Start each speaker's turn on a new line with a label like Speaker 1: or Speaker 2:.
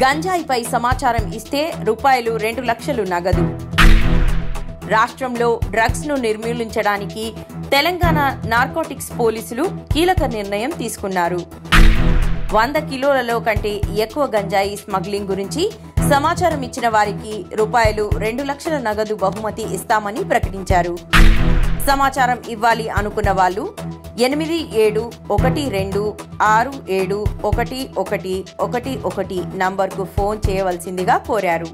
Speaker 1: గంజాయిపై సమాచారం ఇస్తే రూపాయలు 2 లక్షలు నగదు. రాష్ట్రంలో డ్రగ్స్ ను నిర్మూలించడానికి తెలంగాణ నార్కోటిక్స్ పోలీసులు కీలక నిర్ణయం తీసుకున్నారు. 100 కిలోలలో కంటే ఎక్కువ గంజాయి స్మగ్లింగ్ గురించి సమాచారం ఇచ్చిన వారికి రూపాయలు 2 లక్షల నగదు బహుమతి ఇస్తామని ప్రకటించారు. సమాచారం ఇవ్వాలి అనుకున్న వాళ్ళు 8712671111 నంబర్కు ఫోన్ చేయవలసిందిగా కోరారు.